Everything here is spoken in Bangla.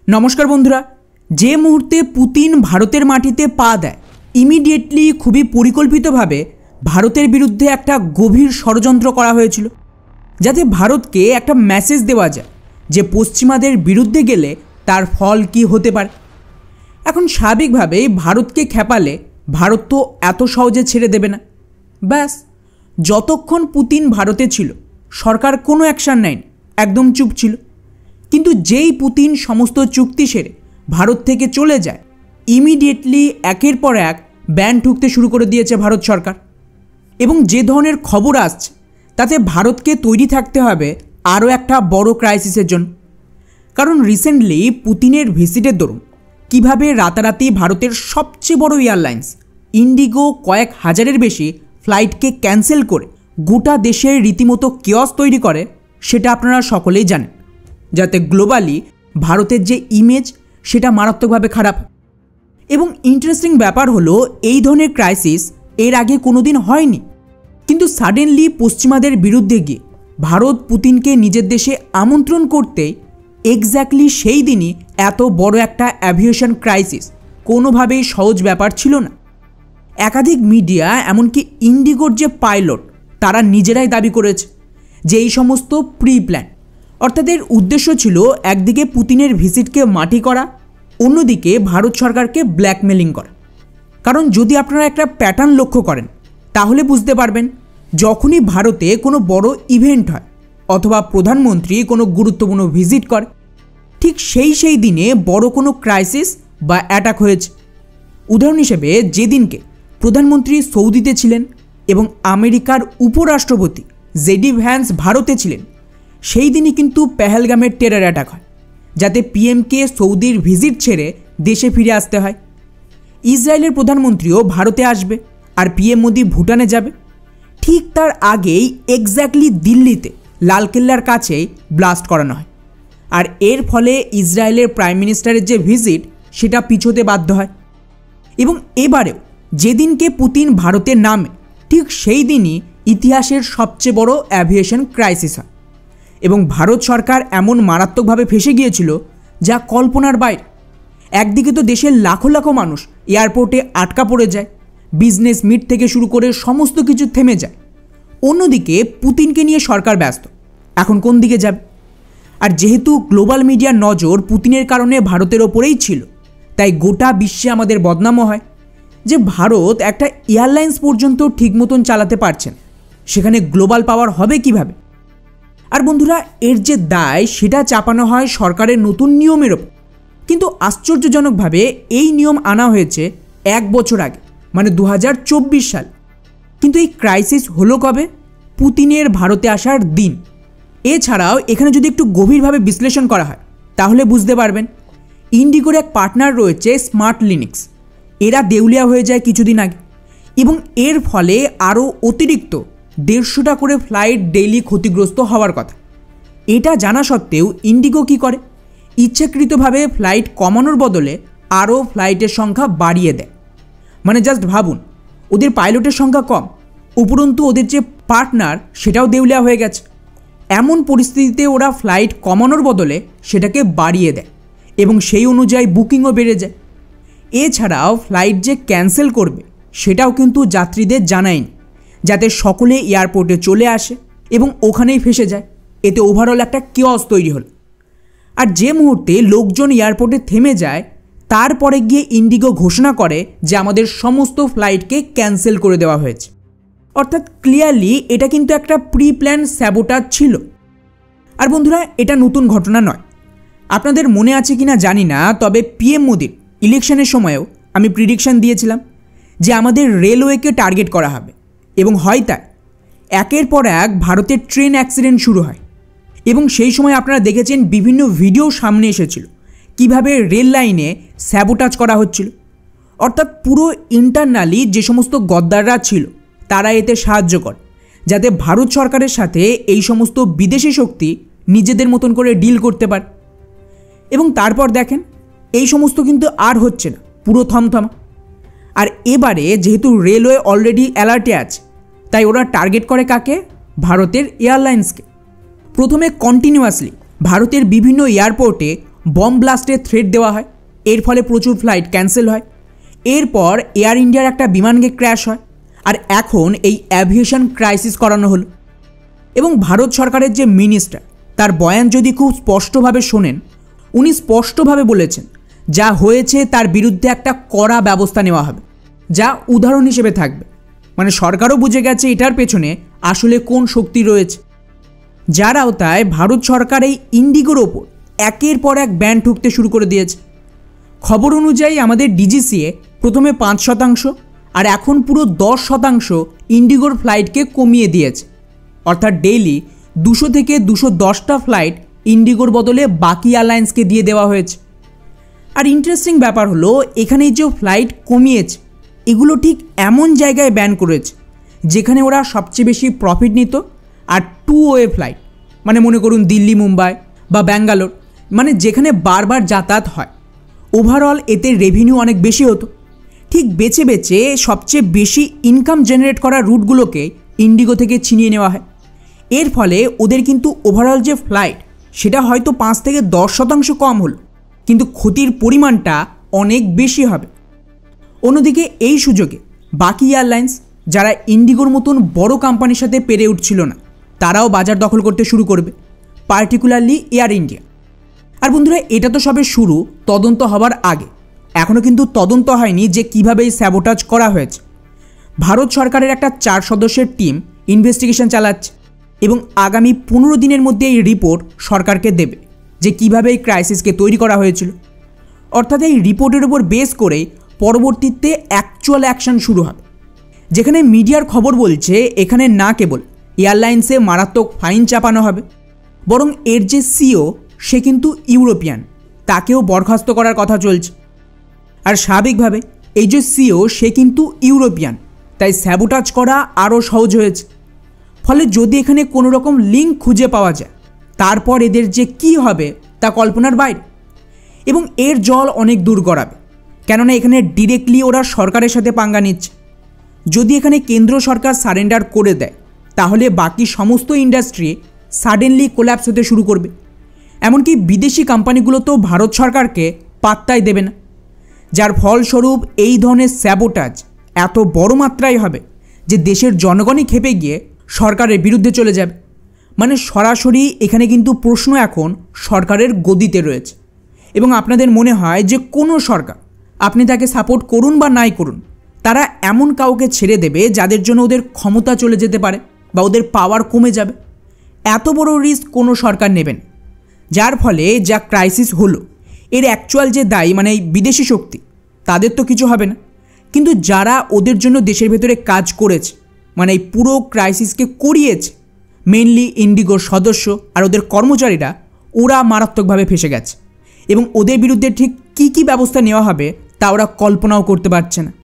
নমস্কার বন্ধুরা। যে মুহূর্তে পুতিন ভারতের মাটিতে পা দেয়, ইমিডিয়েটলি খুবই পরিকল্পিতভাবে ভারতের বিরুদ্ধে একটা গভীর ষড়যন্ত্র করা হয়েছিল, যাতে ভারতকে একটা মেসেজ দেওয়া যায় যে পশ্চিমাদের বিরুদ্ধে গেলে তার ফল কি হতে পারে। এখন স্বাভাবিকভাবেই ভারতকে খেপালে ভারত তো এত সহজে ছেড়ে দেবে না। ব্যাস, যতক্ষণ পুতিন ভারতে ছিল সরকার কোনো অ্যাকশান নেয়নি, একদম চুপ ছিল। কিন্তু যেই পুতিন সমস্ত চুক্তি সেরে ভারত থেকে চলে যায়, ইমিডিয়েটলি একের পর এক ব্যান ঠুকতে শুরু করে দিয়েছে ভারত সরকার। এবং যে ধরনের খবর আসছে তাতে ভারতকে তৈরি থাকতে হবে আরও একটা বড় ক্রাইসিসের জন্য। কারণ রিসেন্টলি পুতিনের ভিজিটের দরুন কীভাবে রাতারাতি ভারতের সবচেয়ে বড় এয়ারলাইন্স ইন্ডিগো কয়েক হাজারের বেশি ফ্লাইটকে ক্যান্সেল করে গোটা দেশের রীতিমতো কেওস তৈরি করে, সেটা আপনারা সকলেই জানেন। যাতে গ্লোবালি ভারতের যে ইমেজ সেটা মারাত্মকভাবে খারাপ। এবং ইন্টারেস্টিং ব্যাপার হলো, এই ধরনের ক্রাইসিস এর আগে কোনোদিন হয়নি, কিন্তু সাডেনলি পশ্চিমাদের বিরুদ্ধে গিয়ে ভারত পুতিনকে নিজের দেশে আমন্ত্রণ করতে এক্স্যাক্টলি সেই দিনই এত বড় একটা অ্যাভিয়েশন ক্রাইসিস কোনোভাবেই সহজ ব্যাপার ছিল না। একাধিক মিডিয়া, এমনকি ইন্ডিগোর যে পাইলট, তারা নিজেরাই দাবি করেছে যে এই সমস্ত প্রি প্ল্যান, অর্থাৎ এর উদ্দেশ্য ছিল একদিকে পুতিনের ভিজিটকে মাটি করা, অন্যদিকে ভারত সরকারকে ব্ল্যাকমেলিং করা। কারণ যদি আপনারা একটা প্যাটার্ন লক্ষ্য করেন তাহলে বুঝতে পারবেন, যখনই ভারতে কোনো বড় ইভেন্ট হয় অথবা প্রধানমন্ত্রী কোনো গুরুত্বপূর্ণ ভিজিট করে, ঠিক সেই দিনে বড় কোনো ক্রাইসিস বা অ্যাটাক হয়েছে। উদাহরণ হিসেবে যেদিনকে প্রধানমন্ত্রী সৌদিতে ছিলেন এবং আমেরিকার উপরাষ্ট্রপতি জেডি ভ্যান্স ভারতে ছিলেন, সেই দিনই কিন্তু পেহেলগামের টেরর অ্যাটাক হয়, যাতে পিএমকে সৌদির ভিজিট ছেড়ে দেশে ফিরে আসতে হয়। ইসরায়েলের প্রধানমন্ত্রীও ভারতে আসবে আর পিএম মোদি ভুটানে যাবে। ঠিক তার আগেই এক্স্যাক্টলি দিল্লিতে লালকেল্লার কাছেই ব্লাস্ট করানো হয়, আর এর ফলে ইসরায়েলের প্রাইম মিনিস্টারের যে ভিজিট সেটা পিছোতে বাধ্য হয়। এবং এবারেও যেদিনকে পুতিন ভারতে নামে, ঠিক সেই দিনই ইতিহাসের সবচেয়ে বড় অ্যাভিয়েশন ক্রাইসিস হয়। এবং ভারত সরকার এমন মারাত্মকভাবে ফেঁসে গিয়েছিল যা কল্পনার বাইরে। একদিকে তো দেশের লাখো লাখো মানুষ এয়ারপোর্টে আটকা পড়ে যায়, বিজনেস মিট থেকে শুরু করে সমস্ত কিছু থেমে যায়। অন্যদিকে পুতিনকে নিয়ে সরকার ব্যস্ত, এখন কোন দিকে যাবে। আর যেহেতু গ্লোবাল মিডিয়ার নজর পুতিনের কারণে ভারতের ওপরেই ছিল, তাই গোটা বিশ্বে আমাদের বদনামও হয় যে ভারত একটা এয়ারলাইন্স পর্যন্ত ঠিক মতন চালাতে পারছেন, সেখানে গ্লোবাল পাওয়ার হবে কিভাবে। আর বন্ধুরা, এর যে দায় সেটা চাপানো হয় সরকারের নতুন নিয়মের ওপর। কিন্তু আশ্চর্যজনকভাবে এই নিয়ম আনা হয়েছে 1 বছর আগে, মানে 2024 সাল। কিন্তু এই ক্রাইসিস হলো কবে? পুতিনের ভারতে আসার দিন। এছাড়াও এখানে যদি একটু গভীরভাবে বিশ্লেষণ করা হয় তাহলে বুঝতে পারবেন, ইন্ডিগোর এক পার্টনার রয়েছে স্মার্ট লিনিক্স, এরা দেউলিয়া হয়ে যায় কিছুদিন আগে। এবং এর ফলে আরও অতিরিক্ত 150টা করে ফ্লাইট ডেইলি ক্ষতিগ্রস্ত হওয়ার কথা। এটা জানা সত্ত্বেও ইন্ডিগো কী করে? ইচ্ছাকৃতভাবে ফ্লাইট কমানোর বদলে আরও ফ্লাইটের সংখ্যা বাড়িয়ে দেয়। মানে জাস্ট ভাবুন, ওদের পাইলটের সংখ্যা কম, উপরন্তু ওদের যে পার্টনার সেটাও দেউলিয়া হয়ে গেছে। এমন পরিস্থিতিতে ওরা ফ্লাইট কমানোর বদলে সেটাকে বাড়িয়ে দেয় এবং সেই অনুযায়ী বুকিংও বেড়ে যায়। এছাড়াও ফ্লাইট যে ক্যান্সেল করবে সেটাও কিন্তু যাত্রীদের জানায়নি, যাতে সকলে এয়ারপোর্টে চলে আসে এবং ওখানেই ফেসে যায়। এতে ওভারঅল একটা কেওস তৈরি হলো। আর যে মুহূর্তে লোকজন এয়ারপোর্টে থেমে যায়, তারপরে গিয়ে ইন্ডিগো ঘোষণা করে যে আমাদের সমস্ত ফ্লাইটকে ক্যান্সেল করে দেওয়া হয়েছে। অর্থাৎ ক্লিয়ারলি এটা কিন্তু একটা প্রি প্ল্যান স্যাবোটাজ ছিল। আর বন্ধুরা, এটা নতুন ঘটনা নয়। আপনাদের মনে আছে কিনা জানি না, তবে পিএম মোদির ইলেকশনের সময়ও আমি প্রিডিকশন দিয়েছিলাম যে আমাদের রেলওয়েকে টার্গেট করা হবে, এবং হয় তাই। একের পর এক ভারতের ট্রেন অ্যাক্সিডেন্ট শুরু হয়, এবং সেই সময় আপনারা দেখেছেন বিভিন্ন ভিডিও সামনে এসেছিল কিভাবে রেল লাইনে স্যাবোটাজ করা হচ্ছিল। অর্থাৎ পুরো ইন্টারনালি যে সমস্ত গদ্দাররা ছিল তারা এতে সাহায্য করে, যাতে ভারত সরকারের সাথে এই সমস্ত বিদেশি শক্তি নিজেদের মতন করে ডিল করতে পারে। এবং তারপর দেখেন, এই সমস্ত কিন্তু আর হচ্ছে না, পুরো থমথমা। আর এবারে যেহেতু রেলওয়ে অলরেডি অ্যালার্টে আছে, তাই ওরা টার্গেট করে কাকে? ভারতের এয়ারলাইন্সকে। প্রথমে কন্টিনিউয়াসলি ভারতের বিভিন্ন এয়ারপোর্টে বম্ব ব্লাস্টের থ্রেট দেওয়া হয়, এর ফলে প্রচুর ফ্লাইট ক্যান্সেল হয়। এরপর এয়ার ইন্ডিয়ার একটা বিমানকে ক্র্যাশ হয়, আর এখন এই অ্যাভিয়েশন ক্রাইসিস করানো হলো। এবং ভারত সরকারের যে মিনিস্টার, তার বয়ান যদি খুব স্পষ্টভাবে শোনেন, উনি স্পষ্টভাবে বলেছেন যা হয়েছে তার বিরুদ্ধে একটা কড়া ব্যবস্থা নেওয়া হবে, যা উদাহরণ হিসেবে থাকবে। মানে সরকারও বুঝে গেছে এটার পেছনে আসলে কোন শক্তি রয়েছে, যার আওতায় ভারত সরকার এই ইন্ডিগোর ওপর একের পর এক ব্যান ঠুকতে শুরু করে দিয়েছে। খবর অনুযায়ী আমাদের ডিজিসিএ প্রথমে 5% আর এখন পুরো 10% ইন্ডিগোর ফ্লাইটকে কমিয়ে দিয়েছে। অর্থাৎ ডেইলি 200 থেকে 210টা ফ্লাইট ইন্ডিগোর বদলে বাকি এয়ারলাইন্সকে দিয়ে দেওয়া হয়েছে। আর ইন্টারেস্টিং ব্যাপার হলো, এখানে যে ফ্লাইট কমিয়েছে এগুলো ঠিক এমন জায়গায় ব্যান করেছে যেখানে ওরা সবচেয়ে বেশি প্রফিট নিত। আর 2 ওয়ে ফ্লাইট, মানে মনে করুন দিল্লি মুম্বাই বা ব্যাঙ্গালোর, মানে যেখানে বারবার যাতায়াত হয়, ওভারঅল এতে রেভিনিউ অনেক বেশি হতো। ঠিক বেছে বেছে সবচেয়ে বেশি ইনকাম জেনারেট করা রুটগুলোকে ইন্ডিগো থেকে ছিনিয়ে নেওয়া হয়। এর ফলে ওদের কিন্তু ওভারঅল যে ফ্লাইট সেটা হয়তো 5 থেকে 10% কম হলো, কিন্তু ক্ষতির পরিমাণটা অনেক বেশি হবে। অন্যদিকে এই সুযোগে বাকি এয়ারলাইন্স যারা ইন্ডিগোর মতন বড় কোম্পানির সাথে পেরে উঠছিল না, তারাও বাজার দখল করতে শুরু করবে, পার্টিকুলারলি এয়ার ইন্ডিয়া। আর বন্ধুরা, এটা তো সবে শুরু, তদন্ত হবার আগে। এখনও কিন্তু তদন্ত হয়নি যে কীভাবে এই স্যাবোটাজ করা হয়েছে। ভারত সরকারের একটা 4 সদস্যের টিম ইনভেস্টিগেশন চালাচ্ছে এবং আগামী 15 দিনের মধ্যে এই রিপোর্ট সরকারকে দেবে যে কীভাবে এই ক্রাইসিসকে তৈরি করা হয়েছিল। অর্থাৎ এই রিপোর্টের উপর বেস করেই পরবর্তীতে অ্যাকচুয়াল অ্যাকশন শুরু হবে। যেখানে মিডিয়ার খবর বলছে এখানে না কেবল এয়ারলাইন্সে মারাত্মক ফাইন চাপানো হবে, বরং এর যে সিও সে কিন্তু ইউরোপিয়ান, তাকেও বরখাস্ত করার কথা চলছে। আর স্বাভাবিকভাবে এই যে সিও সে কিন্তু ইউরোপিয়ান, তাই স্যাবোটাজ করা আরও সহজ হয়েছে। ফলে যদি এখানে কোনো রকম লিঙ্ক খুঁজে পাওয়া যায়, তারপর এদের যে কি হবে তা কল্পনার বাইরে। এবং এর জল অনেক দূর গড়াবে, কেননা এখানে ডিরেক্টলি ওরা সরকারের সাথে পাঙ্গা নিচ্ছে। যদি এখানে কেন্দ্র সরকার সারেন্ডার করে দেয়, তাহলে বাকি সমস্ত ইন্ডাস্ট্রি সাডেনলি কোল্যাপস হতে শুরু করবে। এমনকি বিদেশি কোম্পানিগুলো তো ভারত সরকারকে পাত্তাই দেবে না, যার ফলস্বরূপ এই ধরনের স্যাবোটাজ এত বড় মাত্রায় হবে যে দেশের জনগণই ক্ষেপে গিয়ে সরকারের বিরুদ্ধে চলে যাবে। মানে সরাসরি এখানে কিন্তু প্রশ্ন এখন সরকারের গদিতে রয়েছে। এবং আপনাদের মনে হয় যে কোনো সরকার, আপনি তাকে সাপোর্ট করুন বা নাই করুন, তারা এমন কাউকে ছেড়ে দেবে যাদের জন্য ওদের ক্ষমতা চলে যেতে পারে বা ওদের পাওয়ার কমে যাবে। এত বড় রিস্ক কোনো সরকার নেবেন, যার ফলে যা ক্রাইসিস হলো এর অ্যাকচুয়াল যে দায়ী, মানে এই বিদেশি শক্তি, তাদের তো কিছু হবে না, কিন্তু যারা ওদের জন্য দেশের ভেতরে কাজ করেছে, মানে এই পুরো ক্রাইসিসকে করিয়েছে, মেনলি ইন্ডিগোর সদস্য আর ওদের কর্মচারীরা, ওরা মারাত্মকভাবে ফেঁসে গেছে। এবং ওদের বিরুদ্ধে ঠিক কী কী ব্যবস্থা নেওয়া হবে তা ওরা কল্পনাও করতে পারছে না।